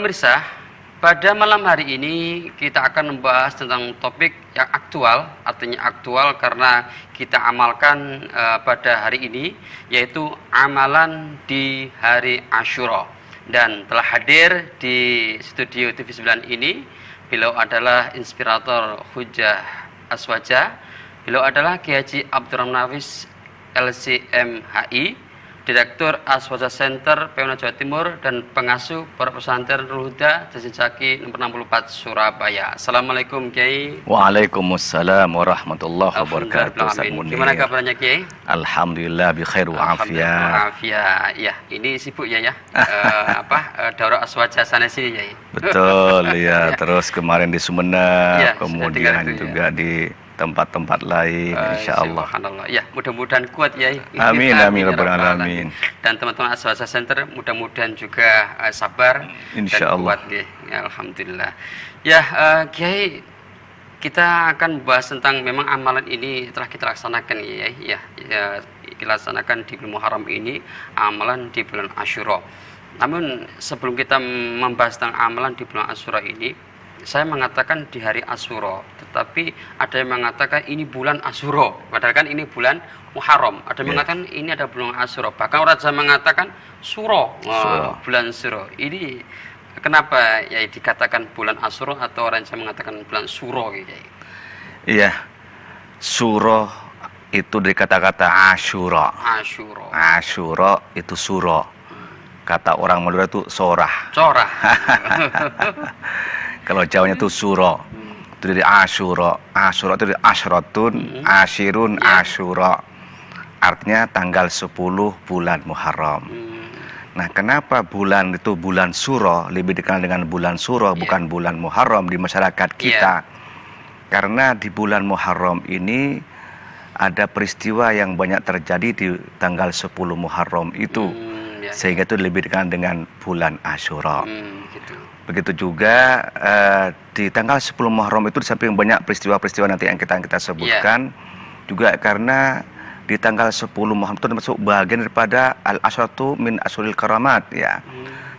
pemirsa, pada malam hari ini kita akan membahas tentang topik yang aktual, artinya aktual karena kita amalkan pada hari ini, yaitu amalan di hari Asyura. Dan telah hadir di studio TV9 ini, beliau adalah inspirator Hujjah Aswaja, beliau adalah Kiai Haji Abdurrahman Nafis LCMHI, Direktur Aswaja Center PWNU Jawa Timur dan pengasuh Pondok Pesantren Nurul Huda Jasin Jaki nomor 64 Surabaya. Assalamualaikum Kiai. Waalaikumsalam warahmatullahi wabarakatuh. Gimana kabarnya Kiai? Alhamdulillah bi khair wa afiyah. Ya, ini sibuk ya daurah Aswaja sana sini ya. Betul ya, terus kemarin di Sumeneb, ya, kemudian juga di tempat-tempat lain, insyaallah. Ya, mudah-mudahan kuat ya. Amin amin rabbal alamin. Dan teman-teman Aswaja Center mudah-mudahan juga sabar insyaallah. Dan kuat ya. Alhamdulillah. Ya, Kiai, kita akan bahas tentang memang amalan ini telah kita laksanakan ya. Kita laksanakan di bulan Muharram ini, amalan di bulan Asyura. Namun sebelum kita membahas tentang amalan di bulan Asyura ini, saya mengatakan di hari Asyura, tetapi ada yang mengatakan ini bulan Asyura, padahal kan ini bulan Muharram. Ada yang mengatakan ini ada bulan Asyura, bahkan orang Jawa mengatakan Suro, bulan Suro. Ini kenapa ya dikatakan bulan Asyura atau orang Jawa mengatakan bulan Suro gitu? Iya, Suro itu dari kata-kata Asyura. Asyura itu Suro. Kata orang Madura itu sorah. Kalau Jawanya itu Suro, itu dari Asyura. Asyura itu dari Asyratun, Asyirun, Asyura. Artinya tanggal 10 bulan Muharram. Nah, kenapa bulan itu bulan Suro, lebih dikenal dengan bulan Suro, bukan bulan Muharram di masyarakat kita? Karena di bulan Muharram ini ada peristiwa yang banyak terjadi di tanggal 10 Muharram itu. Sehingga itu lebih dikenal dengan bulan Asyura. Begitu juga di tanggal 10 Muharram itu di samping banyak peristiwa-peristiwa nanti yang kita sebutkan, juga karena di tanggal 10 Muharram itu termasuk bagian daripada al-asyratu min asyuril karamat ya.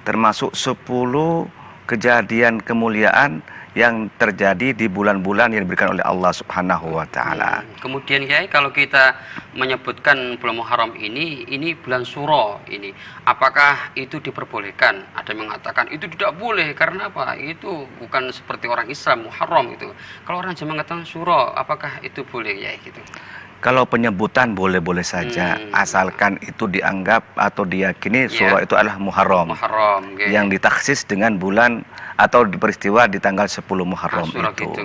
Termasuk 10 kejadian kemuliaan yang terjadi di bulan-bulan yang diberikan oleh Allah Subhanahu wa taala. Kemudian Kiai, kalau kita menyebutkan bulan Muharram ini bulan Suro ini, apakah itu diperbolehkan? Ada yang mengatakan itu tidak boleh karena apa? Itu bukan seperti orang Islam Muharram itu. Kalau orang Jawa mengatakan Suro, apakah itu boleh ya gitu? Kalau penyebutan boleh-boleh saja, asalkan itu dianggap atau diyakini Suro itu adalah Muharram yang ditaksis dengan bulan atau diperistiwa di tanggal 10 Muharram itu. Gitu.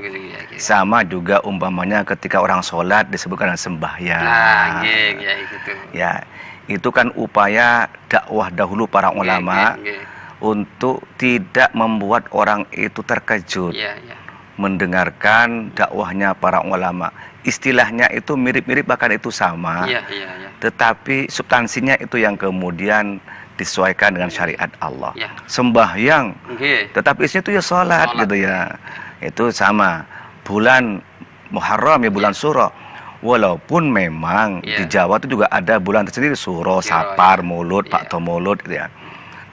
Sama juga umpamanya ketika orang sholat disebutkan sembahyang. Gitu. Ya, itu kan upaya dakwah dahulu para ulama untuk tidak membuat orang itu terkejut. Mendengarkan dakwahnya para ulama. Istilahnya itu mirip-mirip, bahkan itu sama. Tetapi substansinya itu yang kemudian disesuaikan dengan syariat Allah. Sembahyang, tetapi isinya itu ya sholat gitu ya. Itu sama. Bulan Muharram ya bulan Suro. Walaupun memang di Jawa itu juga ada bulan tersendiri, Suro, Sapar, Mulud, Pakto Mulud gitu ya.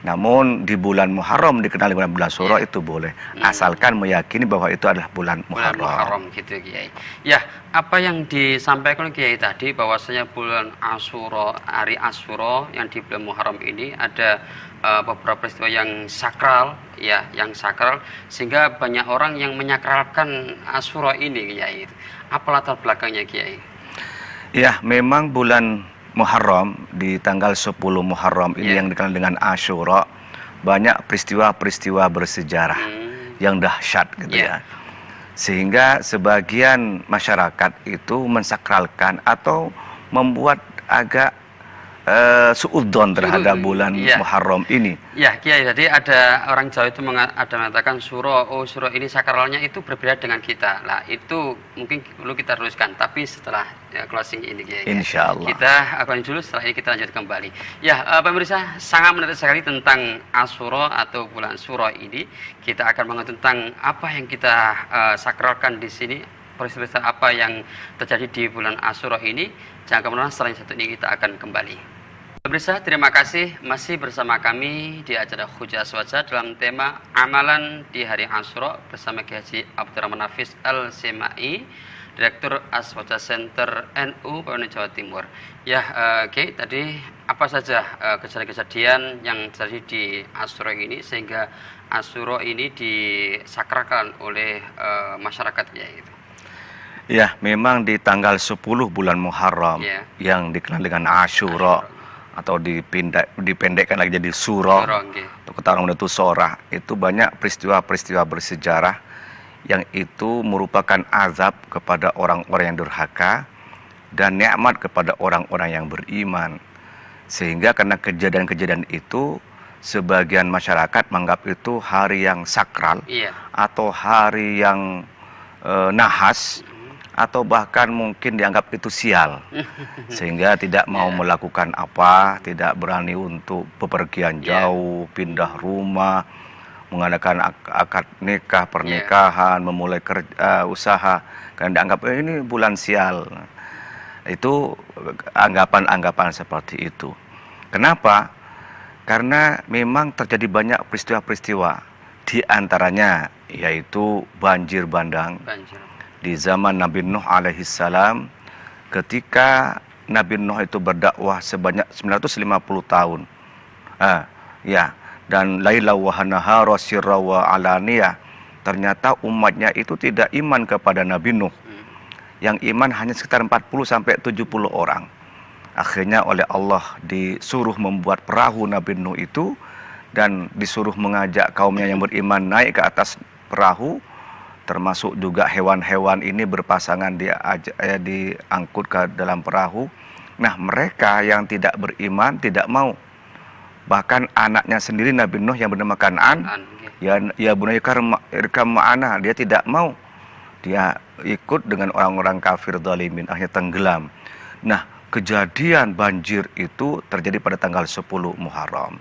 Namun di bulan Muharram dikenal dengan bulan Suro itu boleh, asalkan meyakini bahwa itu adalah bulan Muharram. Gitu Kiai. Ya, apa yang disampaikan Kiai tadi bahwasanya bulan Asyura, hari Asyura yang di bulan Muharram ini ada beberapa peristiwa yang sakral, ya, yang sakral sehingga banyak orang yang menyakralkan Asyura ini Kiai. Apa latar belakangnya Kiai? Ya, memang bulan Muharram di tanggal 10 Muharram ini yang dikenal dengan Asyura, banyak peristiwa-peristiwa bersejarah yang dahsyat gitu ya. Sehingga sebagian masyarakat itu mensakralkan atau membuat agak suudzon terhadap bulan Muharram ini. Ya, Kiai, jadi ada orang Jawa itu ada mengatakan Suro ini sakralnya itu berbeda dengan kita. Lah, itu mungkin perlu kita teruskan, tapi setelah closing ini Kiai. Insyaallah. Kita akan dulu, setelah ini kita lanjut kembali. Ya, pemirsa, sangat menarik sekali tentang Asyura atau bulan Suro ini. Kita akan mengenai tentang apa yang kita sakralkan di sini, peristiwa apa yang terjadi di bulan Asyura ini. Jangan kemana-mana, setelah satu ini kita akan kembali. Pemirsa, terima kasih masih bersama kami di acara Hujah Aswaja dalam tema Amalan di Hari Asyura bersama Kiai Haji Abdurrahman Hafiz Al-Semai, Direktur Aswaja Center NU Pawongan Jawa Timur. Ya, Kiai, tadi apa saja kejadian-kejadian yang terjadi di Asyura ini sehingga Asyura ini disakralkan oleh masyarakat ya gitu. Ya, memang di tanggal 10 bulan Muharram yang dikenal dengan Asyura atau dipendekkan lagi jadi Suro, atau ketarung itu Sorah, itu banyak peristiwa-peristiwa bersejarah yang itu merupakan azab kepada orang-orang yang durhaka dan nikmat kepada orang-orang yang beriman. Sehingga karena kejadian-kejadian itu sebagian masyarakat menganggap itu hari yang sakral atau hari yang nahas, atau bahkan mungkin dianggap itu sial, sehingga tidak mau melakukan apa, tidak berani untuk bepergian jauh, pindah rumah, mengadakan akad nikah, pernikahan, memulai usaha, karena dianggap ini bulan sial. Itu anggapan-anggapan seperti itu. Kenapa? Karena memang terjadi banyak peristiwa-peristiwa, di antaranya yaitu banjir bandang. Di zaman Nabi Nuh alaihissalam, ketika Nabi Nuh itu berdakwah sebanyak 950 tahun. Dan laila wa nahara sirra wa alaniyah. Ternyata umatnya itu tidak iman kepada Nabi Nuh. Yang iman hanya sekitar 40 sampai 70 orang. Akhirnya oleh Allah disuruh membuat perahu Nabi Nuh itu dan disuruh mengajak kaumnya yang beriman naik ke atas perahu. Termasuk juga hewan-hewan ini berpasangan diangkut ke dalam perahu. Nah, mereka yang tidak beriman tidak mau. Bahkan anaknya sendiri Nabi Nuh yang bernama Kan'an, ya bunayya irkam ma'ana, dia tidak mau. Dia ikut dengan orang-orang kafir zalimin, akhirnya tenggelam. Nah, kejadian banjir itu terjadi pada tanggal 10 Muharram.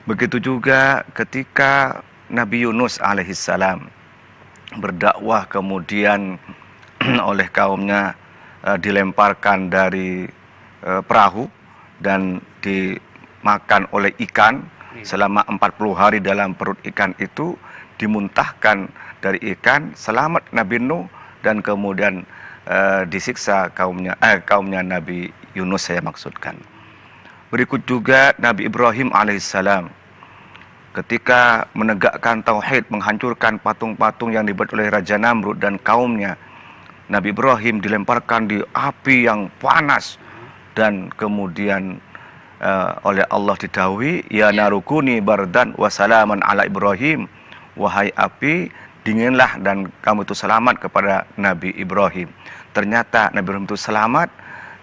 Begitu juga ketika Nabi Yunus alaihissalam berdakwah kemudian oleh kaumnya dilemparkan dari perahu dan dimakan oleh ikan selama 40 hari dalam perut ikan itu, dimuntahkan dari ikan, selamat Nabi Nuh dan kemudian disiksa kaumnya Nabi Yunus saya maksudkan. Berikut juga Nabi Ibrahim alaihissalam ketika menegakkan tauhid, menghancurkan patung-patung yang dibuat oleh Raja Namrud dan kaumnya. Nabi Ibrahim dilemparkan di api yang panas dan kemudian oleh Allah didhawuhi, ya narukuni bardan wa salaman ala Ibrahim, wahai api dinginlah dan kamu itu selamat kepada Nabi Ibrahim. Ternyata Nabi Ibrahim itu selamat,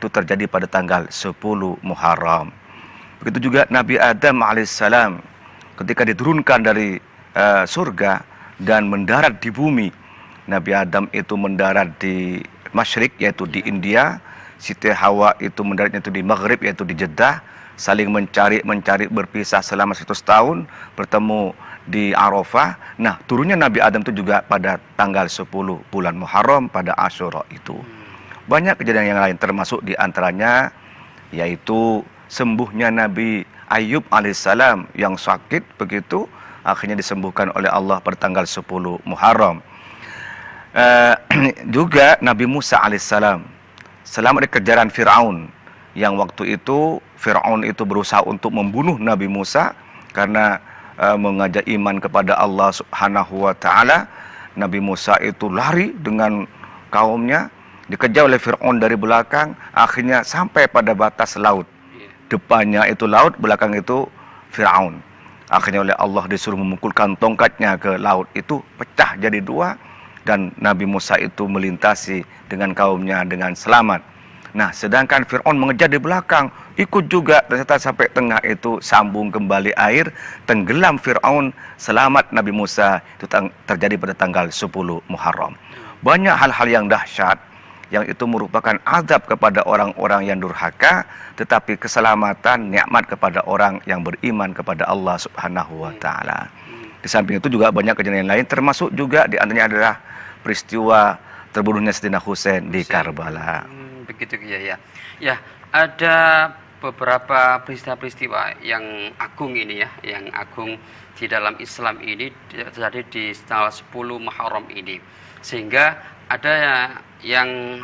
itu terjadi pada tanggal 10 Muharram. Begitu juga Nabi Adam alaihissalam ketika diturunkan dari surga dan mendarat di bumi. Nabi Adam itu mendarat di Masyrik, yaitu di India. Siti Hawa itu mendaratnya itu di Maghrib, yaitu di Jeddah. Saling mencari berpisah selama 100 tahun, bertemu di Arafah. Nah, turunnya Nabi Adam itu juga pada tanggal 10 bulan Muharram pada Asyura itu. Banyak kejadian yang lain, termasuk di antaranya yaitu sembuhnya Nabi Ayub alaihissalam yang sakit begitu, akhirnya disembuhkan oleh Allah pada tanggal 10 Muharram. Juga Nabi Musa alaihissalam selamat dari kejaran Fir'aun, yang waktu itu Fir'aun itu berusaha untuk membunuh Nabi Musa karena mengajak iman kepada Allah subhanahu wa ta'ala. Nabi Musa itu lari dengan kaumnya, dikejar oleh Fir'aun dari belakang, akhirnya sampai pada batas laut. Depannya itu laut, belakang itu Fir'aun. Akhirnya oleh Allah disuruh memukulkan tongkatnya ke laut, itu pecah jadi dua dan Nabi Musa itu melintasi dengan kaumnya dengan selamat. Nah, sedangkan Fir'aun mengejar di belakang, ikut juga, ternyata sampai tengah itu sambung kembali air, tenggelam Fir'aun, selamat Nabi Musa. Itu terjadi pada tanggal 10 Muharram. Banyak hal-hal yang dahsyat yang itu merupakan azab kepada orang-orang yang durhaka, tetapi keselamatan, nikmat kepada orang yang beriman kepada Allah subhanahu wa ta'ala. Di samping itu juga banyak kejadian lain, termasuk juga di antaranya adalah peristiwa terbunuhnya Sayyidina Husain di Karbala. Begitu ya. Ya, ada beberapa peristiwa-peristiwa yang agung ini ya, yang agung di dalam Islam ini terjadi di tanggal 10 Muharram ini. Sehingga ada yang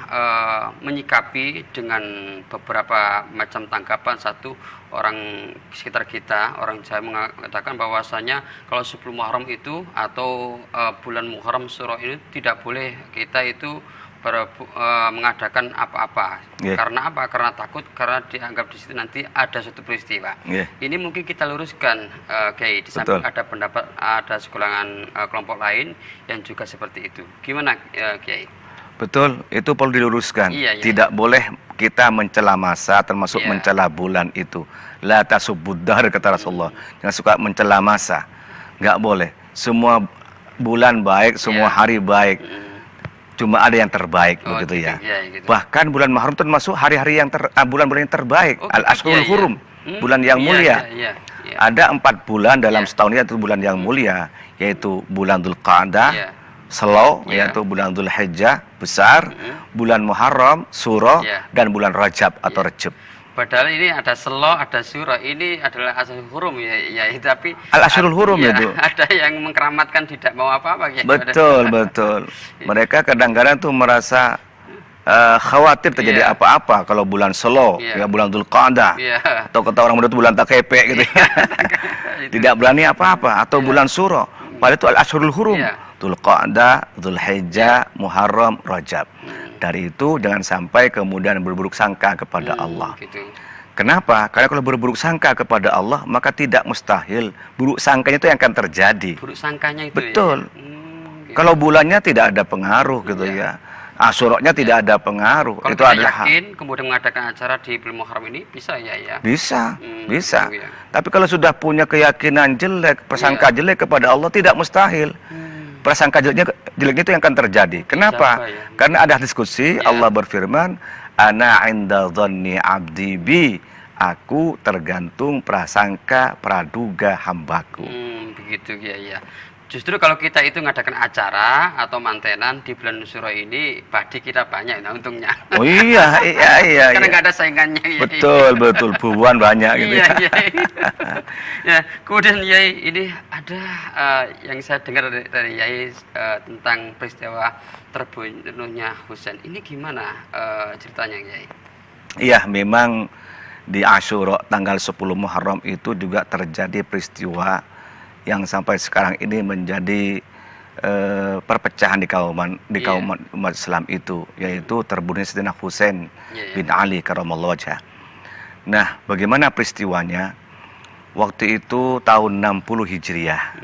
menyikapi dengan beberapa macam tanggapan. Satu, orang sekitar kita, orang Jawa mengatakan bahwasanya kalau 10 Muharram itu atau bulan Muharram Syuro ini tidak boleh kita itu mengadakan apa-apa. Karena apa? Karena takut, karena dianggap di situ nanti ada suatu peristiwa. Ini mungkin kita luruskan, Kiai. Di samping ada pendapat, ada segelintir kelompok lain yang juga seperti itu. Gimana, Kiai? Betul, itu perlu diluruskan. Tidak boleh kita mencela masa, termasuk mencela bulan itu. La tasubbuddar, kata Rasulullah. Jangan suka mencela masa. Nggak boleh. Semua bulan baik, semua hari baik. Cuma ada yang terbaik, begitu ya. Gitu. Bahkan bulan Muharram termasuk hari-hari yang bulan-bulan yang terbaik. Al-Ashhurul Hurum, bulan yang mulia. Ada 4 bulan dalam setahun ini, yaitu bulan yang mulia, yaitu bulan Dzulqa'dah, Slow, yaitu bulan Dzulhijjah, besar, bulan Muharram, Syuro, dan bulan Rajab atau Rejab. Padahal ini ada Selo, ada Syuro, ini adalah Ashhurul Hurum ya, tapi Al-Ashhurul Hurum itu. Ada yang mengkeramatkan tidak mau apa-apa. Betul. Mereka kadang-kadang tuh merasa khawatir terjadi apa-apa kalau bulan Selo, ya bulan Dzulqa'dah, atau kata orang muda itu bulan Takepe gitu. Tidak berani apa-apa, atau bulan Syuro. Padahal itu Al-Ashhurul Hurum. Dzulqa'dah, Dzulhijjah, Muharram, Rajab. Dari itu jangan sampai kemudian berburuk sangka kepada Allah. Gitu. Kenapa? Karena kalau berburuk sangka kepada Allah, maka tidak mustahil buruk sangkanya itu yang akan terjadi. Buruk sangkanya itu. Betul. Gitu. Kalau bulannya tidak ada pengaruh gitu ya. Asyuroknya tidak ada pengaruh. Kalau itu kita adalah yakin kemudian mengadakan acara di bulan Muharram ini bisa ya. Bisa. Tapi kalau sudah punya keyakinan jelek, prasangka jelek kepada Allah, tidak mustahil. Prasangka jeleknya itu yang akan terjadi. Kenapa? Karena ada diskusi, Allah berfirman, ana inda dhanni abdi bi, aku tergantung prasangka praduga hambaku. Begitu ya. Justru kalau kita itu mengadakan acara atau mantenan di bulan Syuro ini, padi kita banyak, nah untungnya. Oh iya. Karena nggak ada saingannya. Betul, bubuan banyak gitu. Ya, kemudian Yai, ini ada yang saya dengar dari Yai tentang peristiwa terbunuhnya Husain. Ini gimana ceritanya, Yai? Iya, memang di Asyura tanggal 10 Muharram itu juga terjadi peristiwa yang sampai sekarang ini menjadi perpecahan di kaum umat Islam itu, yaitu terbunuhnya Sayyidina Husain bin Ali karramallahu wajhah. Nah, bagaimana peristiwanya? Waktu itu tahun 60 Hijriah,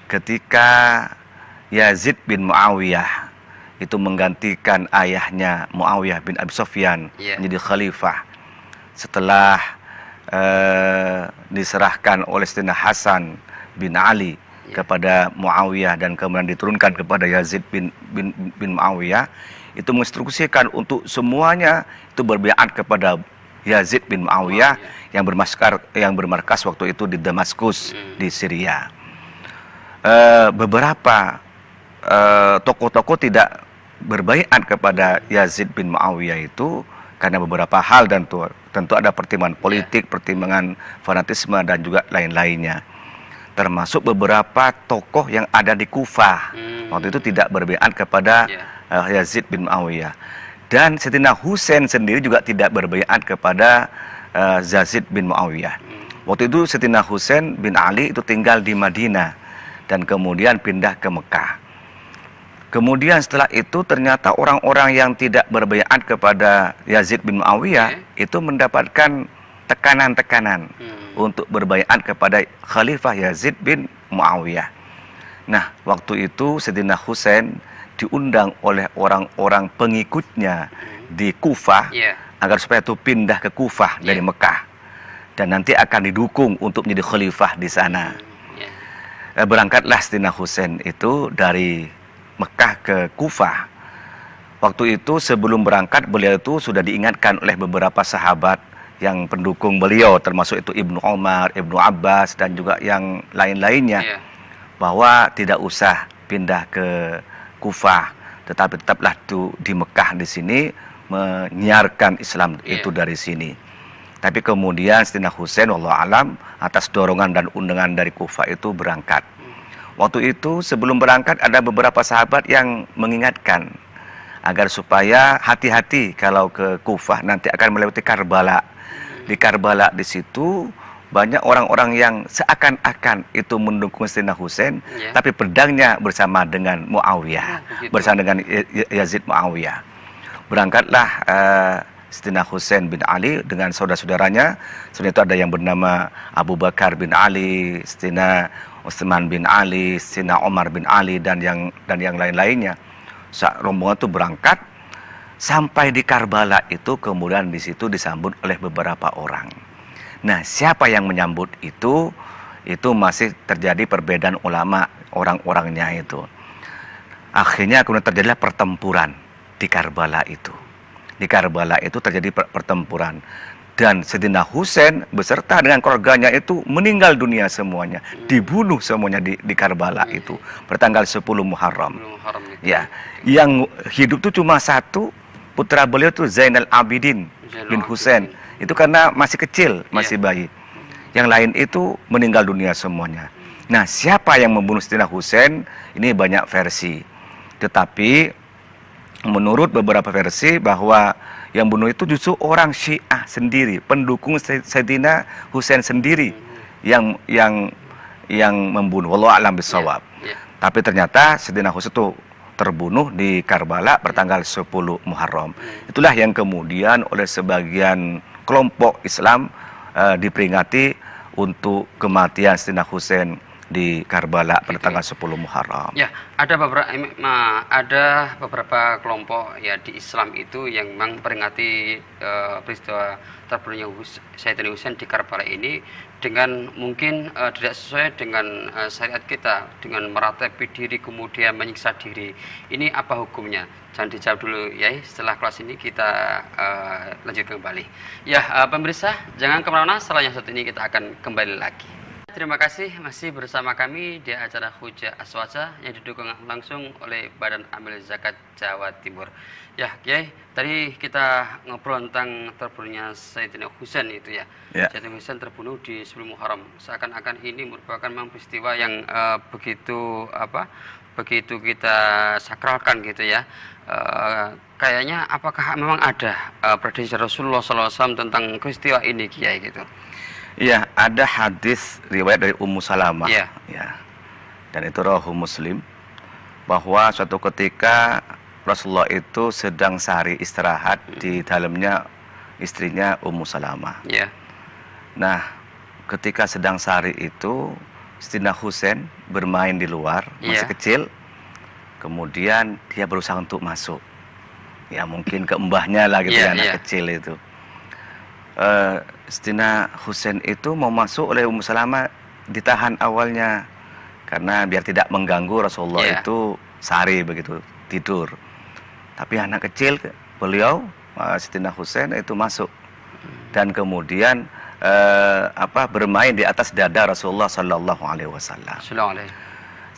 ketika Yazid bin Muawiyah itu menggantikan ayahnya Muawiyah bin Abi Sufyan menjadi khalifah setelah diserahkan oleh Sayyidina Hasan bin Ali kepada Muawiyah dan kemudian diturunkan kepada Yazid bin Muawiyah, itu menginstruksikan untuk semuanya itu berbiat kepada Yazid bin Muawiyah yang bermarkas waktu itu di Damaskus di Syria. Beberapa tokoh-tokoh tidak berbaiat kepada Yazid bin Muawiyah itu karena beberapa hal, dan tentu ada pertimbangan politik, pertimbangan fanatisme dan juga lain-lainnya. Termasuk beberapa tokoh yang ada di Kufah waktu itu tidak berbaiat kepada Yazid bin Muawiyah, dan Sayyidina Husain sendiri juga tidak berbaiat kepada Yazid bin Muawiyah. Waktu itu Sayyidina Husain bin Ali itu tinggal di Madinah dan kemudian pindah ke Mekah. Kemudian setelah itu ternyata orang-orang yang tidak berbaiat kepada Yazid bin Muawiyah itu mendapatkan tekanan-tekanan untuk berbaiat kepada Khalifah Yazid bin Muawiyah. Nah, waktu itu Sayyidina Husain diundang oleh orang-orang pengikutnya di Kufah agar supaya itu pindah ke Kufah dari Mekah dan nanti akan didukung untuk menjadi khalifah di sana. Berangkatlah Sayyidina Husain itu dari Mekah ke Kufah. Waktu itu sebelum berangkat beliau itu sudah diingatkan oleh beberapa sahabat yang pendukung beliau, termasuk itu Ibnu Umar, Ibnu Abbas dan juga yang lain-lainnya, bahwa tidak usah pindah ke Kufah, tetapi tetaplah di Mekah di sini menyiarkan Islam itu dari sini. Tapi kemudian Sayyidina Husain wallahu alam atas dorongan dan undangan dari Kufah itu berangkat. Waktu itu sebelum berangkat ada beberapa sahabat yang mengingatkan agar supaya hati-hati kalau ke Kufah nanti akan melewati Karbala. Di Karbala di situ banyak orang-orang yang seakan-akan itu mendukung Sayyidina Husain, tapi pedangnya bersama dengan Muawiyah, bersama dengan Yazid Muawiyah. Berangkatlah Sayyidina Husain bin Ali dengan saudara-saudaranya. Selain itu ada yang bernama Abu Bakar bin Ali, Sayyidina Utsman bin Ali, Sayyidina Umar bin Ali dan yang lain-lainnya. Rombongan itu berangkat sampai di Karbala itu, kemudian di situ disambut oleh beberapa orang. Nah, siapa yang menyambut itu masih terjadi perbedaan ulama orang-orangnya itu. Akhirnya kemudian terjadilah pertempuran di Karbala itu. Di Karbala itu terjadi pertempuran dan Sayyidina Husain beserta dengan keluarganya itu meninggal dunia semuanya, dibunuh semuanya di Karbala itu bertanggal 10 Muharram. Ya, yang hidup itu cuma satu, putra beliau itu Zainal Abidin bin Husain. Itu karena masih kecil, masih bayi. Yang lain itu meninggal dunia semuanya. Nah, siapa yang membunuh Sayyidina Husain? Ini banyak versi. Tetapi menurut beberapa versi bahwa yang bunuh itu justru orang Syiah sendiri, pendukung Sayyidina Husain sendiri yang membunuh. Wallahu a'lam bishawab. Tapi ternyata Sayyidina Husain itu terbunuh di Karbala bertanggal 10 Muharram. Itulah yang kemudian oleh sebagian kelompok Islam diperingati untuk kematian Sayyidina Husain di Karbala pada tanggal 10 Muharram. Ya, ada beberapa kelompok ya di Islam itu yang memang memperingati peristiwa terbunuhnya Sayyidina Husain di Karbala ini dengan mungkin tidak sesuai dengan syariat kita, dengan meratapi diri kemudian menyiksa diri. Ini apa hukumnya? Jangan dijawab dulu ya, setelah kelas ini kita lanjut kembali. Ya, pemirsa, jangan kemana-mana, setelah yang satu ini kita akan kembali lagi. Terima kasih masih bersama kami di acara Hujah Aswaja yang didukung langsung oleh Badan Amil Zakat Jawa Timur. Ya, Kiai, tadi kita ngobrol tentang terbunuhnya Sayyidina Husain itu ya. Sayyidina Husain terbunuh di 10 Muharram. Seakan-akan ini merupakan memang peristiwa yang begitu kita sakralkan gitu ya. Kayaknya apakah memang ada prediksi Rasulullah SAW tentang peristiwa ini, Kiai gitu? Iya, ada hadis riwayat dari Ummu Salamah, ya, dan itu rawahu Muslim, bahwa suatu ketika Rasulullah itu sedang sehari istirahat, di dalamnya istrinya Ummu Salamah. Nah, ketika sedang sehari itu, Sayyidina Husain bermain di luar, masih kecil, kemudian dia berusaha untuk masuk, ya mungkin ke mbahnya lah gitu, anak kecil itu. Sayyidina Husain itu mau masuk oleh Ummu Salamah, ditahan awalnya karena biar tidak mengganggu Rasulullah itu sehari begitu tidur. Tapi anak kecil beliau Sayyidina Husain itu masuk dan kemudian bermain di atas dada Rasulullah Sallallahu Alaihi Wasallam.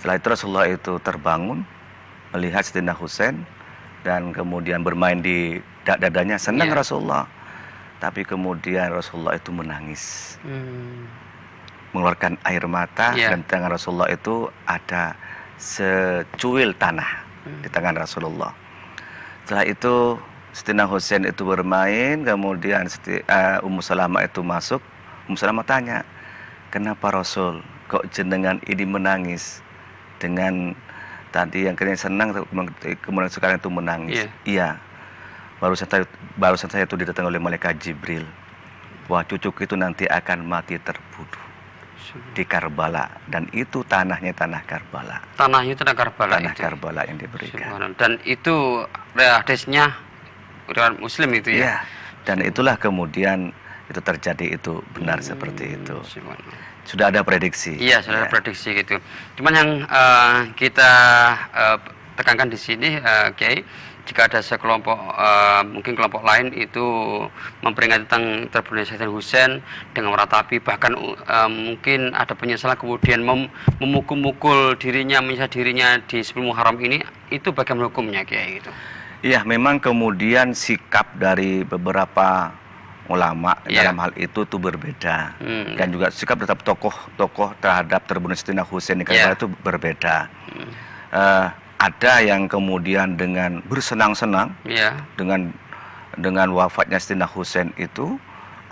Setelah itu Rasulullah itu terbangun melihat Sayyidina Husain dan kemudian bermain di dadanya, senang Rasulullah. Tapi kemudian Rasulullah itu menangis, mengeluarkan air mata, dan di tangan Rasulullah itu ada secuil tanah di tangan Rasulullah. Setelah itu Sayyidina Husain itu bermain, kemudian Ummu Salamah itu masuk. Ummu Salamah tanya, kenapa Rasul kok jenengan ini menangis dengan tadi yang kalian senang, kemudian sekarang itu menangis? Iya. Barusan saya itu didatangi oleh malaikat Jibril, wah cucuku itu nanti akan mati terbunuh di Karbala, dan itu tanahnya tanah Karbala. Tanahnya tanah Karbala. Tanah itu. Karbala yang diberikan. Dan itu hadisnya riwayat Muslim itu ya. Dan itulah kemudian itu terjadi, itu benar seperti itu. Sudah ada prediksi. Iya, sudah ada prediksi gitu. Cuman yang kita tekankan di sini, Kiai, jika ada sekelompok mungkin kelompok lain itu memperingati tentang terbunuhnya Sayyidina Husain dengan meratapi, bahkan mungkin ada penyesalan kemudian memukul-mukul dirinya, menyiksa dirinya di 10 Muharram ini, itu bagaimana hukumnya, Kiai gitu? Iya, memang kemudian sikap dari beberapa ulama dalam hal itu tuh berbeda. Dan juga sikap tetap tokoh terhadap terbunuh Sayyidina Husain di Karbala itu berbeda. Ada yang kemudian dengan bersenang-senang dengan wafatnya Sayyidina Husain itu,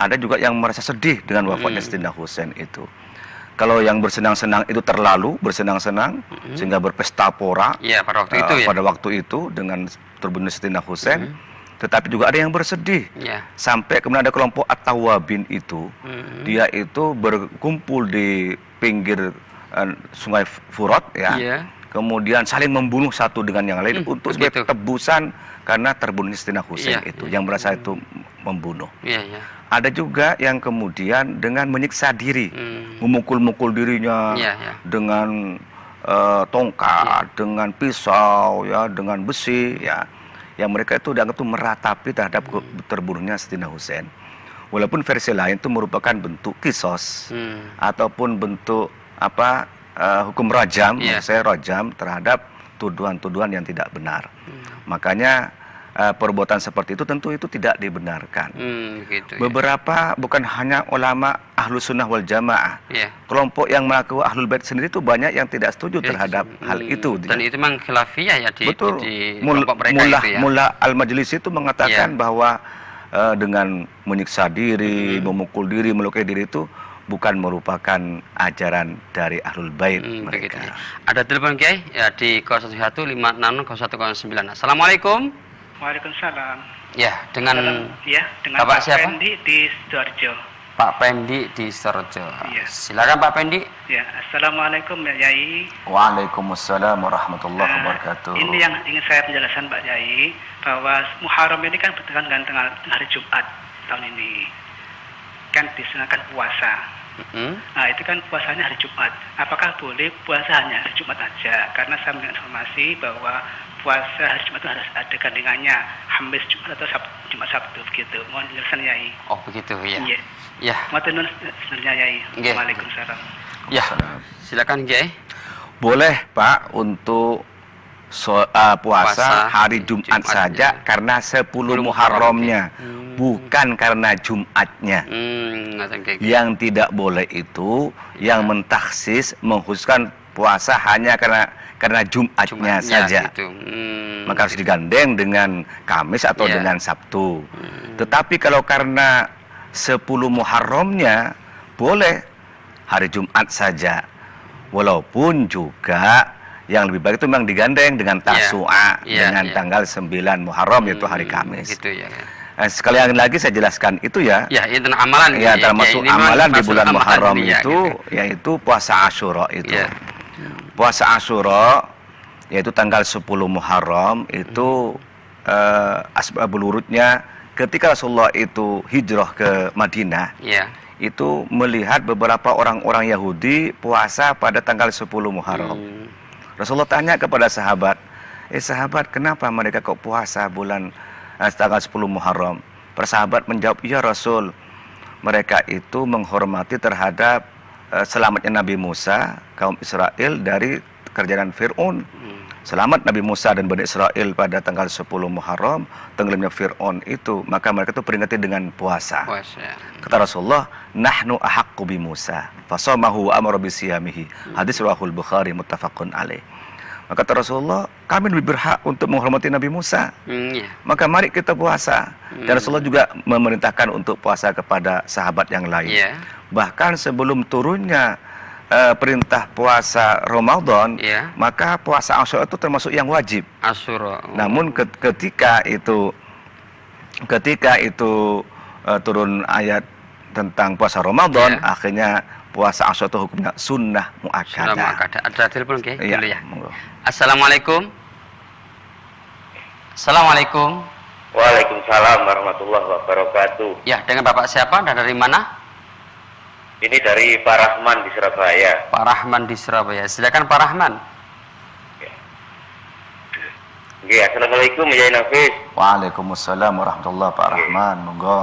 ada juga yang merasa sedih dengan wafatnya Sayyidina Husain itu. Kalau yang bersenang-senang itu terlalu bersenang-senang sehingga berpesta pora pada waktu itu dengan terbunuh Sayyidina Husain. Tetapi juga ada yang bersedih sampai kemudian ada kelompok At-Tawabin itu, dia itu berkumpul di pinggir Sungai Furat kemudian saling membunuh satu dengan yang lain untuk sebagai tebusan karena terbunuhnya Sayyidina Husain itu yang merasa itu membunuh. Ada juga yang kemudian dengan menyiksa diri, memukul-mukul dirinya dengan tongkat, dengan pisau, dengan besi, yang mereka itu dianggap itu meratapi terhadap terbunuhnya Sayyidina Husain. Walaupun versi lain itu merupakan bentuk kisos ataupun bentuk hukum rajam, saya rajam terhadap tuduhan-tuduhan yang tidak benar. Makanya perbuatan seperti itu tentu itu tidak dibenarkan. Beberapa bukan hanya ulama Ahlus Sunnah wal Jamaah, kelompok yang mengaku Ahlul Bait sendiri itu banyak yang tidak setuju terhadap hal itu. Dan itu memang khilafiyah di kelompok mereka itu Mullah Al-Majlisi itu mengatakan bahwa dengan menyiksa diri, memukul diri, melukai diri itu bukan merupakan ajaran dari Ahlul Bait mereka. Ada telepon Kiai di 015600109. Assalamualaikum. Waalaikumsalam. Dengan Bapak siapa? Pendi di Sidoarjo. Pak Pendi di Sidoarjo. Silakan Pak Pendi. Assalamualaikum Pak Yai. Waalaikumsalam warahmatullahi wabarakatuh. Ini yang ingin saya menjelaskan Pak Yai, bahwa Muharram ini kan bertepatan dengan tanggal hari Jumat tahun ini. Kan disunahkan puasa. Nah, itu kan puasanya hari Jumat. Apakah boleh puasa hanya hari Jumat aja? Karena saya mendengar informasi bahwa puasa hari Jumat itu harus ada gandengannya, Hamis Jumat atau Jumat Sabtu begitu. Mohon penjelasan Yai. Oh begitu ya. Mohon sebenarnya Yai. Waalaikumsalam. Silakan Kiai. Boleh Pak untuk puasa hari Jumat saja karena 10 Muharramnya, bukan karena Jumatnya. Yang tidak boleh itu yang mentaksis, mengkhususkan puasa hanya karena Jumatnya saja. Maka harus digandeng dengan Kamis atau dengan Sabtu. Tetapi kalau karena 10 Muharramnya, boleh hari Jumat saja. Walaupun juga yang lebih baik itu memang digandeng dengan Tasu'a dengan tanggal 9 Muharram yaitu hari Kamis. Sekali lagi saya jelaskan itu itu amalan termasuk amalan di bulan Muharram itu yaitu puasa Asyura itu. Puasa Asyura yaitu tanggal 10 Muharram itu asbabul wurudnya ketika Rasulullah itu hijrah ke Madinah. Itu melihat beberapa orang-orang Yahudi puasa pada tanggal 10 Muharram. Rasulullah tanya kepada sahabat, sahabat, kenapa mereka kok puasa bulan tanggal 10 Muharram? Para sahabat menjawab, ya Rasul, mereka itu menghormati terhadap selamatnya Nabi Musa, kaum Israel dari kerajaan Fir'aun. Selamat Nabi Musa dan Bani Israel pada tanggal 10 Muharram, tenggelamnya Fir'aun itu, maka mereka itu peringati dengan puasa. Kata Rasulullah, nahnu ahaqqu bi Musa fasamahu wa amara bi siyamihi. Hadis riwayat Bukhari muttafaqun alaih. Maka kata Rasulullah, kami lebih berhak untuk menghormati Nabi Musa. Maka mari kita puasa. Dan Rasulullah juga memerintahkan untuk puasa kepada sahabat yang lain. Bahkan sebelum turunnya perintah puasa Ramadan, maka puasa Asyura itu termasuk yang wajib. Namun ketika itu turun ayat tentang puasa Ramadan, akhirnya puasa Asyura itu hukumnya sunnah muakkadah. Ada telepon Ki? Assalamualaikum. Assalamualaikum. Waalaikumsalam warahmatullahi wabarakatuh. Dengan Bapak siapa dan dari mana? Ini dari Pak Rahman di Surabaya. Pak Rahman di Surabaya. Silakan Pak Rahman. Assalamualaikum ya Nafis. Waalaikumsalam warahmatullahi wabarakatuh. Pak Rahman, monggo.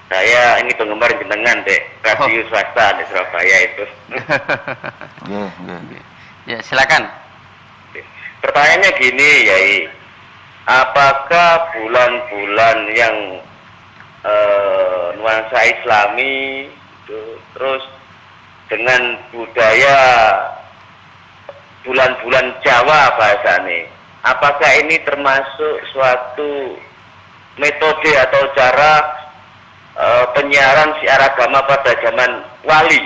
Saya ini penggemar jenengan dek radio swasta di Surabaya itu. Silakan. Pertanyaannya gini, Yai. Apakah bulan-bulan yang nuansa Islami, terus dengan budaya bulan-bulan Jawa bahasane. Apakah ini termasuk suatu metode atau cara penyiaran siar agama pada zaman wali?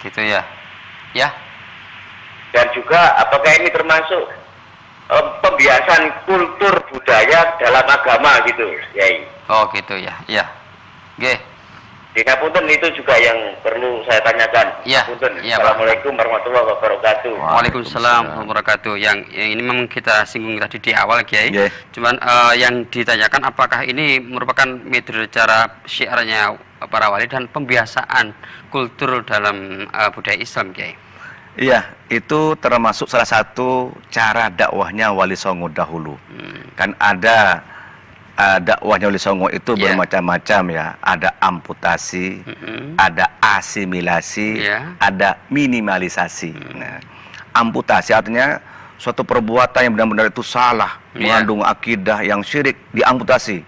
Gitu ya. Ya. Dan juga apakah ini termasuk pembiasan kultur budaya dalam agama gitu, Yai? Oh gitu ya. Ya. Oke. Punten itu juga yang perlu saya tanyakan. Ya. Punten. Ya, Assalamualaikum warahmatullahi wabarakatuh. Waalaikumsalam warahmatullahi wabarakatuh. Yang ini memang kita singgung tadi di awal, Kiai. Yeah. Cuman yang ditanyakan apakah ini merupakan metode cara syiarnya para wali dan pembiasaan kultur dalam budaya Islam, Kiai? Iya, itu termasuk salah satu cara dakwahnya Wali Songo dahulu. Kan ada dakwahnya Wali Songo itu bermacam-macam ya. Ada amputasi, ada asimilasi, ada minimalisasi. Nah, amputasi artinya suatu perbuatan yang benar-benar itu salah, mengandung akidah yang syirik, diamputasi,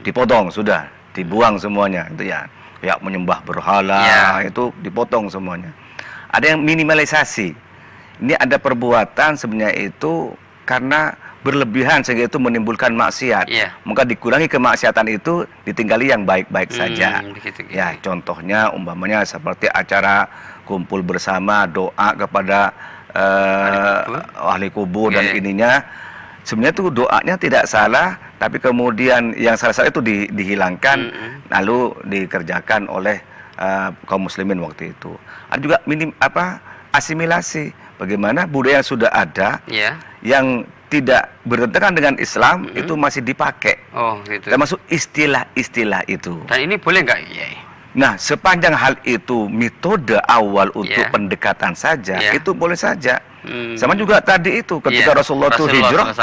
dipotong sudah, dibuang semuanya. Itu ya, ya menyembah berhala itu dipotong semuanya. Ada yang minimalisasi. Ini ada perbuatan sebenarnya itu karena berlebihan sehingga itu menimbulkan maksiat. Maka dikurangi kemaksiatan itu, ditinggali yang baik-baik saja. Ya, contohnya umpamanya seperti acara kumpul bersama, doa kepada ahli kubur dan ininya. Sebenarnya itu doanya tidak salah, tapi kemudian yang salah-salah itu dihilangkan, lalu dikerjakan oleh kaum muslimin waktu itu. Ada juga asimilasi. Bagaimana budaya yang sudah ada yang tidak bertentangan dengan Islam itu masih dipakai. Oh, gitu. Termasuk istilah-istilah itu. Dan ini boleh nggak, Kiai? Nah, sepanjang hal itu metode awal untuk pendekatan saja, itu boleh saja. Sama juga tadi itu ketika Rasulullah itu hijrah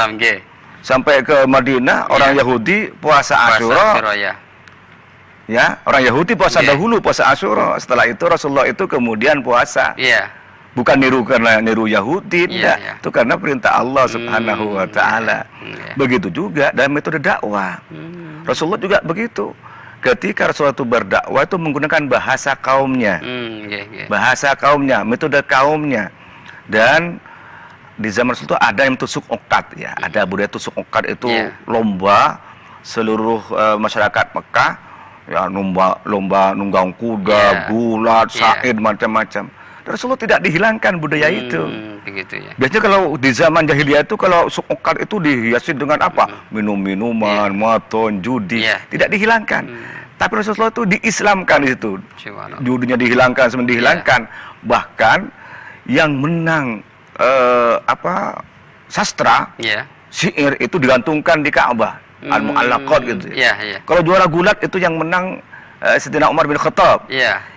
sampai ke Madinah, orang Yahudi puasa Asyura. Ya, orang Yahudi puasa dahulu, puasa Asyura. Setelah itu Rasulullah itu kemudian puasa. Bukan niru karena niru Yahudi, tidak. Itu karena perintah Allah Subhanahu wa taala. Begitu juga dalam metode dakwah. Rasulullah juga begitu. Ketika Rasulullah itu berdakwah itu menggunakan bahasa kaumnya. Bahasa kaumnya, metode kaumnya. Dan di zaman Rasulullah ada yang tusuk okat ya. Ada budaya tusuk okat itu lomba seluruh masyarakat Mekah. Ya, lomba nunggang kuda, gulat, said, macam-macam. Rasulullah tidak dihilangkan budaya itu. Begitu ya. Biasanya kalau di zaman jahiliyah itu kalau sukokar itu dihiasi dengan apa? Minum-minuman, maton, judi, tidak dihilangkan. Tapi Rasulullah itu diislamkan di situ. Judinya dihilangkan, sebenarnya dihilangkan. Bahkan yang menang sastra, syair itu digantungkan di Ka'bah. Al-Mu'allaqat gitu. Kalau juara gulat itu yang menang Sayyidina Umar bin Khattab.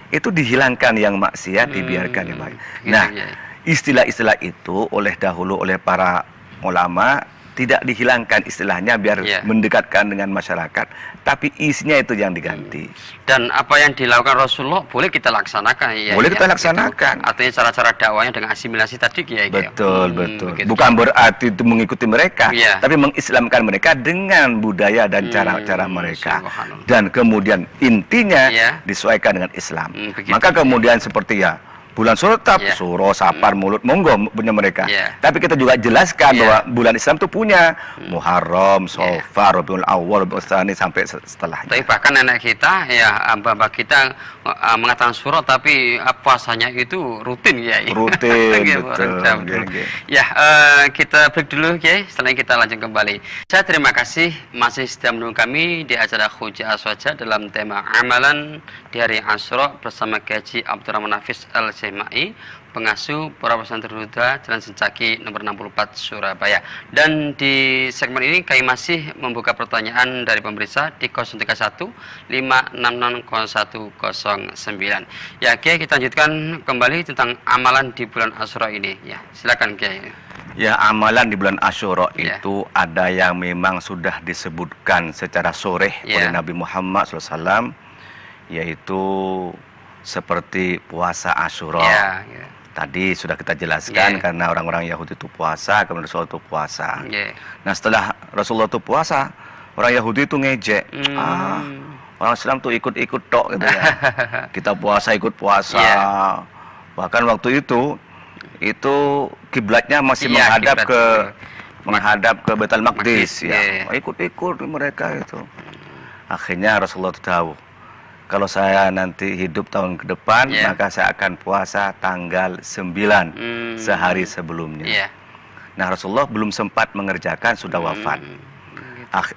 Itu dihilangkan yang maksiat, dibiarkan yang baik. Nah, istilah-istilah itu dahulu oleh para ulama tidak dihilangkan istilahnya biar mendekatkan dengan masyarakat, tapi isinya itu yang diganti. Dan apa yang dilakukan Rasulullah boleh kita laksanakan ya. Boleh kita laksanakan. Gitu. Artinya cara-cara dakwahnya dengan asimilasi tadi ya. Betul, betul. Begitu. Bukan berarti itu mengikuti mereka, tapi mengislamkan mereka dengan budaya dan cara-cara mereka. Dan kemudian intinya disesuaikan dengan Islam. Maka kemudian seperti bulan surat surah, sapar, mulut, monggo punya mereka. Tapi kita juga jelaskan bahwa bulan Islam itu punya Muharram, Safar, Rabiul Awwal, Rabiul Tsani sampai setelahnya. Tapi bahkan nenek kita bapak kita mengatakan surah tapi puasanya itu rutin ya. Rutin, betul. Ya, kita break dulu ya, setelah kita lanjut kembali. Saya terima kasih masih setia menunggu kami di acara Hujah Aswaja dalam tema amalan di hari Asyura bersama Kiai Abdurrahman Hafiz Al-Jema'i, pengasuh Pondok Pesantren Huda, Jalan Sencaki nomor 64 Surabaya. Dan di segmen ini kami masih membuka pertanyaan dari pemirsa di 031 566 0109. Ya, Kiai, kita lanjutkan kembali tentang amalan di bulan Asyura ini. Ya, silakan Kiai. Ya, amalan di bulan Asyura itu ada yang memang sudah disebutkan secara sharih oleh Nabi Muhammad SAW, yaitu seperti puasa Asyura. Tadi sudah kita jelaskan karena orang-orang Yahudi itu puasa, kemudian Rasulullah itu puasa. Nah, setelah Rasulullah itu puasa, orang Yahudi itu ngejek. Orang Islam tuh ikut-ikut tok gitu ya. Kita puasa ikut puasa. Bahkan waktu itu kiblatnya masih menghadap ke Baitul Maqdis ya. Ikut-ikut mereka itu. Akhirnya Rasulullah tahu, kalau saya nanti hidup tahun ke depan, maka saya akan puasa tanggal 9 sehari sebelumnya. Nah, Rasulullah belum sempat mengerjakan, sudah wafat.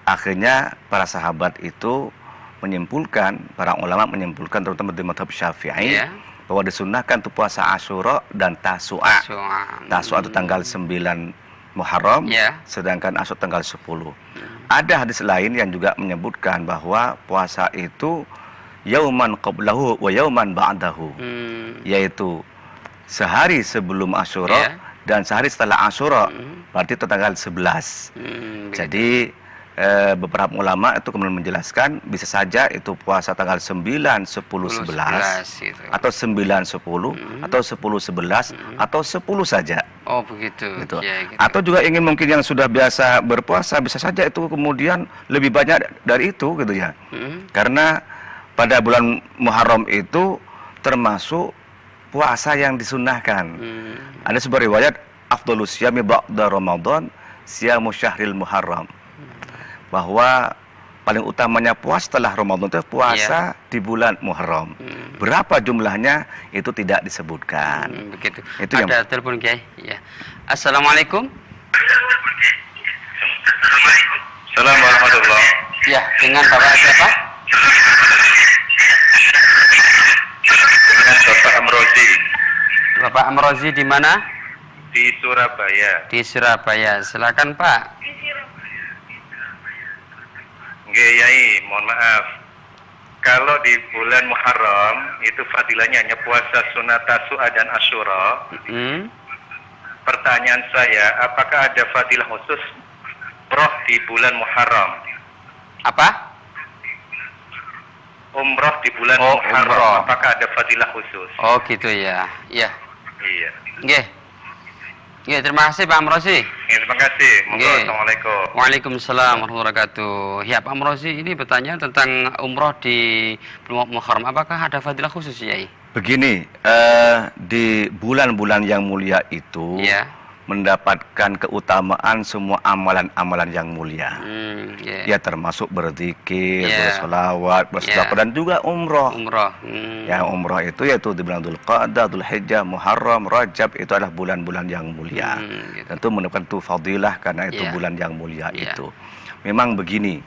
Akhirnya para sahabat itu menyimpulkan, para ulama menyimpulkan, terutama di mazhab Syafi'i, bahwa disunnahkan untuk puasa Asyura dan Tasu'a. Tasu'a itu tanggal 9 Muharram, sedangkan Asyura tanggal 10. Ada hadis lain yang juga menyebutkan bahwa puasa itu yauman qablahu wa yauman ba'dahu, yaitu sehari sebelum Asyura dan sehari setelah Asyura, berarti itu tanggal 11. Jadi beberapa ulama itu kemudian menjelaskan bisa saja itu puasa tanggal 9, 10, 11 gitu. Atau 9, 10 atau 10, 11 atau 10 saja. Oh begitu. Gitu. Ya, gitu. Atau juga ingin mungkin yang sudah biasa berpuasa bisa saja itu kemudian lebih banyak dari itu gitu ya. Karena pada bulan Muharram itu termasuk puasa yang disunnahkan. Ada sebuah riwayat afdhalus syiyami ba'da Ramadan siyamu syahril Muharram. Bahwa paling utamanya puasa setelah Ramadan itu puasa di bulan Muharram. Berapa jumlahnya itu tidak disebutkan. Begitu. Itu ada telepon Kiai. Ya. Assalamualaikum. Assalamualaikum warahmatullahi. Ya, dengan Bapak siapa? Dengan Bapak Amrozi. Bapak Amrozi di mana? Di Surabaya. Di Surabaya. Silakan Pak. Yai, mohon maaf. Kalau di bulan Muharram itu fadilahnya hanya puasa sunat Tasu'a dan Asyura. Pertanyaan saya, apakah ada fadilah khusus umroh di bulan Muharram? Apa? Umroh di bulan Muharram. Umroh. Apakah ada fadilah khusus? Oh gitu ya. Iya. Iya. Nggih. Ya, terima kasih Pak Amrozi. Ya, terima kasih. Assalamualaikum. Waalaikumsalam warahmatullahi wabarakatuh. Ya Pak Amrozi, ini bertanya tentang umroh di bulan Muharram. Apakah ada fadilah khusus ya? Begini, di bulan-bulan yang mulia itu mendapatkan keutamaan semua amalan-amalan yang mulia. Ya termasuk berzikir, bersolawat, bersedekah dan juga umroh. Ya umroh itu yaitu di bulan Dzulqa'dah, Dzulhijjah, Muharram, Rajab itu adalah bulan-bulan yang mulia. Tentu mendapatkan itu fadilah karena itu bulan yang mulia itu. Memang begini,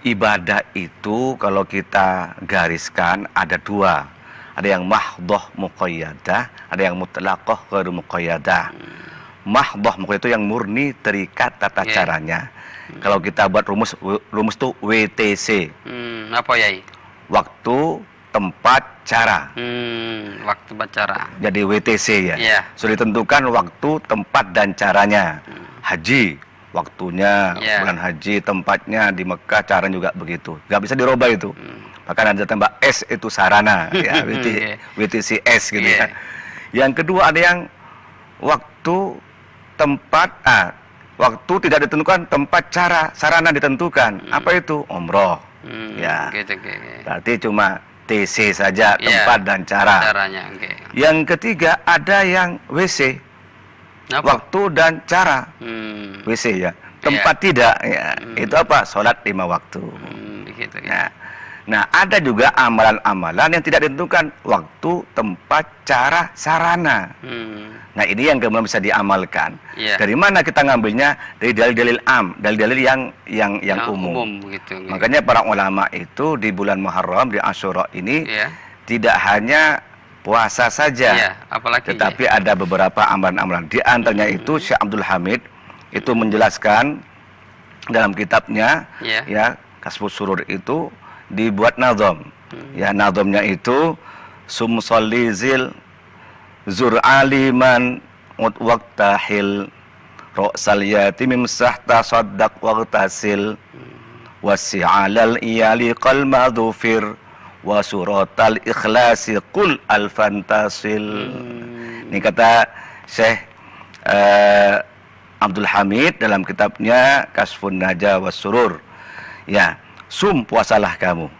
ibadah itu kalau kita gariskan ada dua. Ada yang mahdhah muqayyadah, ada yang mutlaqah ghairu muqayyadah. Mahdhah itu yang murni terikat tata caranya. Kalau kita buat rumus itu WTC. Apa Yai? Waktu, tempat, cara. Waktu, tempat, cara. Jadi WTC ya. Sudah ditentukan waktu, tempat dan caranya. Haji, waktunya, bulan haji, tempatnya di Mekah, caranya juga begitu. Gak bisa dirubah itu. Bahkan ada tambah S itu sarana ya, WTCS gitu ya. Yang kedua ada yang waktu, tempat, waktu tidak ditentukan, tempat, cara, sarana ditentukan. Apa itu? Umroh. Ya. Berarti cuma TC saja, tempat dan cara. Caranya, Yang ketiga ada yang WC. Waktu dan cara. WC ya. Tempat tidak ya. Itu apa? Sholat 5 waktu. Nah, ada juga amalan-amalan yang tidak ditentukan waktu, tempat, cara, sarana. Nah, ini yang kemudian bisa diamalkan. Dari mana kita ngambilnya? Dari dalil-dalil dalil-dalil yang umum. Makanya para ulama itu di bulan Muharram, di Asyura ini tidak hanya puasa saja, tetapi ada beberapa amalan-amalan. Di antaranya itu Syekh Abdul Hamid itu menjelaskan dalam kitabnya, Kasbus Surur itu dibuat nazam. Ya, nazamnya itu sumsolizil zur aliman waqtahil ra'sal yatim imsah tasaddaq waqtasil wasi'alal iyali qal madhufir wa suratal ikhlasi qul alfantasil. Ini kata Syekh Abdul Hamid dalam kitabnya Kasfun Najah was Surur. Ya, puasalah kamu.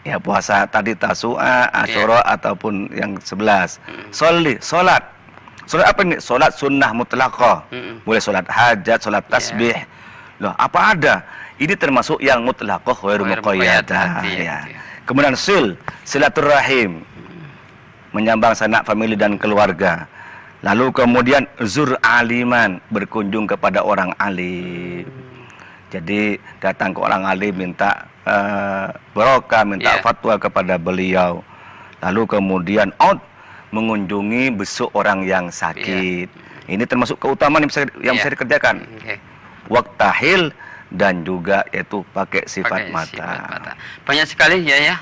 Ya, puasa tadi Tasu'a, Asyura ataupun yang 11. Salat. Salat apa ini? Salat sunnah mutlaqah. Boleh salat hajat, salat tasbih. Loh, apa ada? Ini termasuk yang mutlaqah ghairu muqayyadah. Ya. Kemudian silaturahim. Menyambang sanak famili dan keluarga. Lalu kemudian zur aliman, berkunjung kepada orang alim. Jadi datang ke orang alim minta barokah, minta fatwa kepada beliau. Lalu kemudian mengunjungi besuk orang yang sakit. Ini termasuk keutamaan yang bisa dikerjakan. Waktahil dan juga yaitu pakai sifat mata. Banyak sekali ya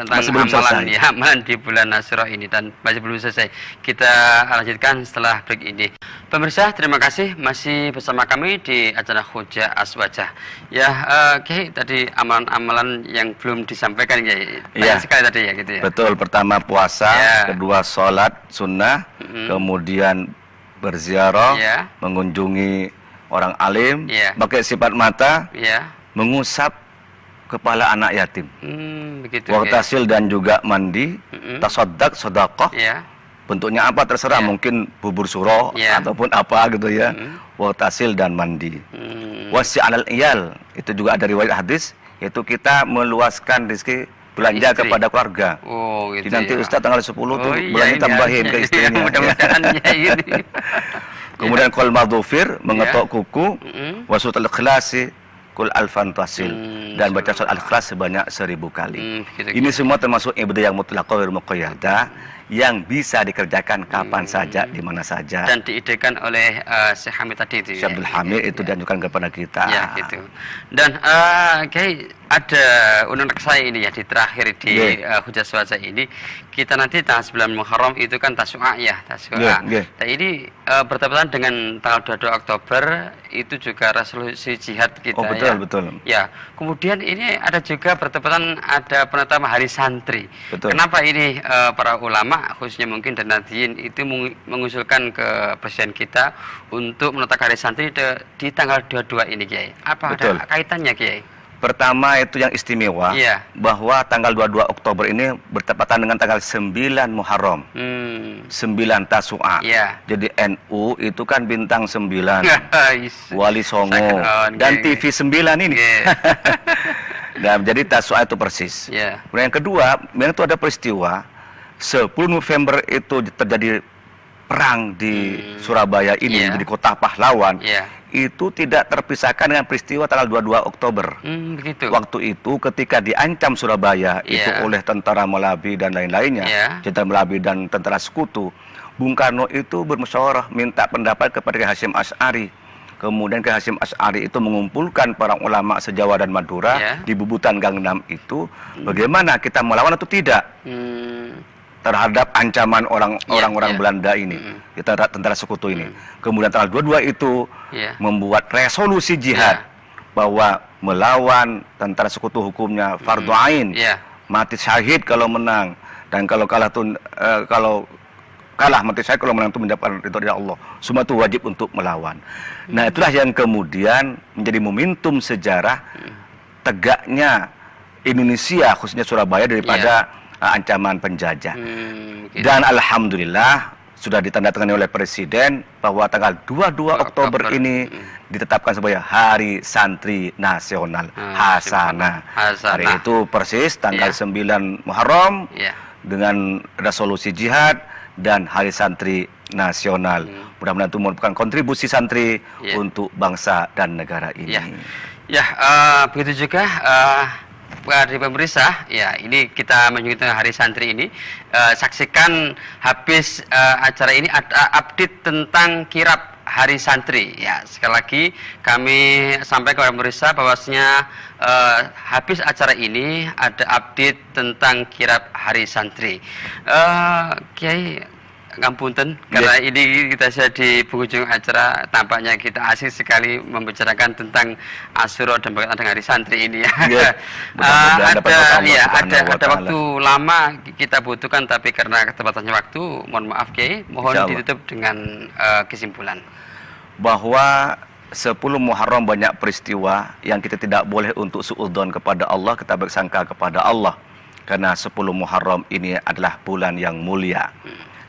tentang amalan di bulan Asyura ini, dan masih belum selesai. Kita lanjutkan setelah break ini. Pemirsa, terima kasih masih bersama kami di acara Hujah Aswajah. Ya, tadi amalan-amalan yang belum disampaikan banyak sekali tadi ya gitu ya. Betul, pertama puasa, kedua sholat sunnah, kemudian berziarah, mengunjungi orang alim, pakai sifat mata, mengusap kepala anak yatim, waktasil dan juga mandi, tasaddaq, sedekah, bentuknya apa terserah, mungkin bubur suro ataupun apa gitu ya, waktasil dan mandi, wasi alal iyal, itu juga ada riwayat hadis, yaitu kita meluaskan rezeki belanja kepada keluarga. Jadi nanti Ustaz tanggal 10 tuh belanja tambahin ke istrinya. Mudah-mudahan ini. Kemudian kol madhufir, mengetok kuku, wasutul ikhlasi, kul alfan tasil, dan baca surat al-ikhlas sebanyak 1000 kali. Ini semua termasuk ibadah yang mutlaqah wa muqayyadah, yang bisa dikerjakan kapan saja, di mana saja. Dan diidekan oleh Syekh Hamid tadi itu. Syekh Abdul Hamid itu dianjurkan kepada kita. Ya, gitu. Dan ada undang saya ini ya, di terakhir di Hujah Aswajah ini, kita nanti tanggal 9 Muharram itu kan Tasu'a ya, Tasu'a. Nah, ini bertepatan dengan tanggal 22 Oktober itu juga resolusi jihad kita. Betul. Ya, kemudian ini ada juga bertepatan ada penetapan hari santri. Betul. Kenapa ini para ulama khususnya mungkin dan Nahdliyin itu mengusulkan ke presiden kita untuk menetapkan hari santri di tanggal 22 ini, Kiai? Apa ada kaitannya, Kiai? Pertama itu yang istimewa, bahwa tanggal 22 Oktober ini bertepatan dengan tanggal 9 Muharram, 9 Tasu'a. Jadi NU itu kan bintang 9, Wali Songo, dan TV 9 ini. Nah, jadi Tasu'a itu persis. Kemudian yang kedua, memang itu ada peristiwa 10 November itu terjadi perang di Surabaya ini, di kota pahlawan. Itu tidak terpisahkan dengan peristiwa tanggal 22 Oktober. Begitu. Waktu itu ketika diancam Surabaya itu oleh tentara Malabi dan lain-lainnya, jenderal Malabi dan tentara sekutu, Bung Karno itu bermusyawarah minta pendapat kepada Kiai Hasyim Asy'ari. Kemudian Kiai Hasyim Asy'ari itu mengumpulkan para ulama se-Jawa dan Madura di Bubutan Gang 6 itu, bagaimana kita melawan atau tidak terhadap ancaman orang-orang Belanda ini, tentara sekutu ini. Kemudian tanggal 22 itu membuat resolusi jihad bahwa melawan tentara sekutu hukumnya fardhu ain, mati syahid kalau menang, dan kalau kalah mati syahid, kalau menang itu mendapatkan ridho dari Allah. Semua itu wajib untuk melawan. Nah, itulah yang kemudian menjadi momentum sejarah tegaknya Indonesia, khususnya Surabaya, daripada ancaman penjajah. Dan alhamdulillah sudah ditandatangani oleh Presiden bahwa tanggal 22 Oktober ini ditetapkan sebagai Hari Santri Nasional Hasanah. Hari itu persis tanggal 9 Muharram dengan resolusi jihad dan Hari Santri Nasional. Mudah-mudahan itu merupakan kontribusi santri untuk bangsa dan negara ini. Begitu juga di pemirsa, ini kita menyebutkan Hari Santri ini. Saksikan habis acara ini ada update tentang kirab Hari Santri. Ya, sekali lagi kami sampaikan kepada pemirsa bahwasanya habis acara ini ada update tentang kirab Hari Santri. Kiai ngapunten, karena ini kita sudah di penghujung acara, tampaknya kita asik sekali membicarakan tentang Asyura dan berkaitan dengan Hari Santri ini. Ada waktu lama kita butuhkan, tapi karena keterbatasannya waktu, mohon maaf Kiai, mohon ditutup dengan kesimpulan. Bahwa 10 Muharram banyak peristiwa yang kita tidak boleh untuk suudzon kepada Allah, kita bersangka kepada Allah. Karena 10 Muharram ini adalah bulan yang mulia.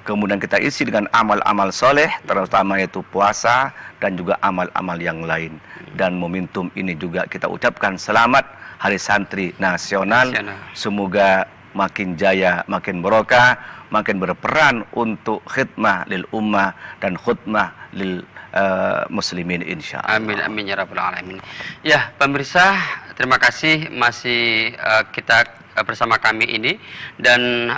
Kemudian kita isi dengan amal-amal soleh, terutama yaitu puasa dan juga amal-amal yang lain. Dan momentum ini juga kita ucapkan selamat Hari Santri Nasional. Semoga makin jaya, makin barokah, makin berperan untuk khidmah lil ummah dan khidmah lil muslimin insyaallah. Amin amin ya rabbal alamin. Ya, pemirsa, terima kasih masih kita bersama kami ini, dan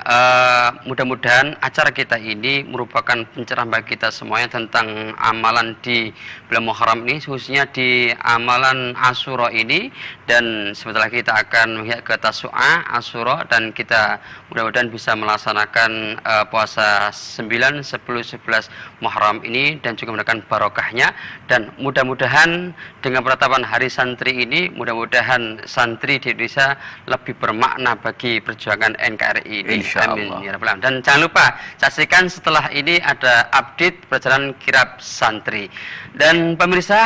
mudah-mudahan acara kita ini merupakan pencerahan bagi kita semuanya tentang amalan di bulan Muharram ini, khususnya di amalan Asyura ini. Dan sebentar lagi kita akan melihat ke Tasu'a, Asyura, dan kita mudah-mudahan bisa melaksanakan puasa 9, 10, 11 Muharram ini dan juga mendapatkan barokahnya. Dan mudah-mudahan dengan penetapan Hari Santri ini, mudah-mudahan santri di Indonesia lebih bermakna bagi perjuangan NKRI ini. Amin ya rabbal alamin. Dan jangan lupa saksikan setelah ini ada update perjalanan kirab santri. Dan pemirsa,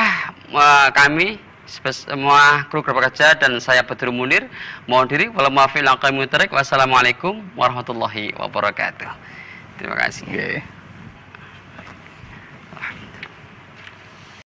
kami semua kru Gerobak Kaca dan saya Badrul Munir mohon diri wassalamualaikum warahmatullahi wabarakatuh. Terima kasih.